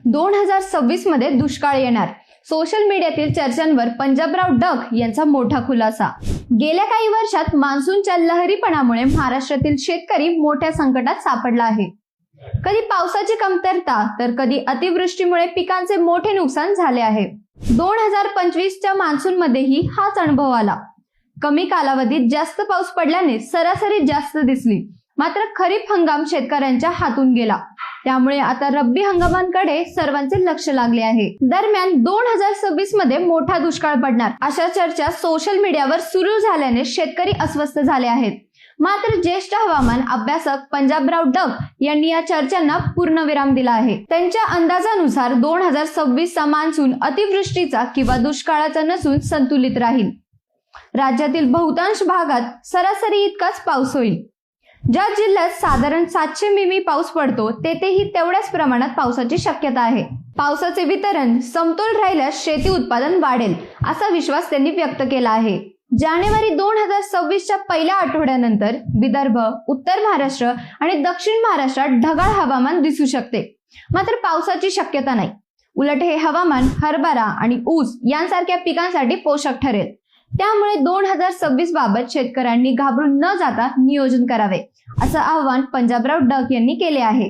2026 मध्ये दुष्काळ येणार. सोशल मीडियातील चर्चांवर पंजाबराव डग यांचा मोठा खुलासा. गेल्या काही वर्षात मान्सूनच्या लहरीपणामुळे महाराष्ट्रातील शेतकरी मोठ्या संकटात सापडला आहे. कधी पावसाची कमतरता तर कधी अतिवृष्टीमुळे पिकांचे मोठे नुकसान झाले आहे. 2025च्या मान्सून मध्येही हाच अनुभव आला. कमी कालावधीत जास्त पाऊस पडल्याने सरासरी जास्त दिसली, मात्र खरीप हंगाम शेतकऱ्यांच्या हातून गेला. त्यामुळे आता रब्बी हंगामांकडे सर्वांचे लक्ष लागले आहे. दरम्यान 2026 मध्ये मोठा दुष्काळ पडणार अशा चर्चा सोशल मीडियावर सुरू झाल्याने शेतकरी अस्वस्थ झाले आहेत. मात्र ज्येष्ठ हवामान अभ्यासक पंजाबराव डग यांनी या चर्चांना पूर्णविराम दिला आहे. त्यांच्या अंदाजानुसार 2026 चा मान्सून अतिवृष्टीचा किंवा दुष्काळाचा नसून संतुलित राहील. राज्यातील बहुतांश भागात सरासरी इतकाच पाऊस होईल. ज्या जिल्ह्यात साधारण 700 मिमी पाऊस पडतो तेथेही तेवढ्याच प्रमाणात पावसाची शक्यता आहे. पावसाचे वितरण समतोल राहिल्यास शेती उत्पादन वाढेल असा विश्वास त्यांनी व्यक्त केला आहे. जानेवारी 2026च्या पहिल्या आठवड्यानंतर विदर्भ, उत्तर महाराष्ट्र आणि दक्षिण महाराष्ट्रात ढगाळ हवामान दिसू शकते, मात्र पावसाची शक्यता नाही. उलट हे हवामान हरभरा आणि ऊस यांसारख्या पिकांसाठी पोषक ठरेल. त्यामुळे 2026 बाबत शेतकऱ्यांनी घाबरून न जाता नियोजन करावे असं आवाहन पंजाबराव डग यांनी केले आहे.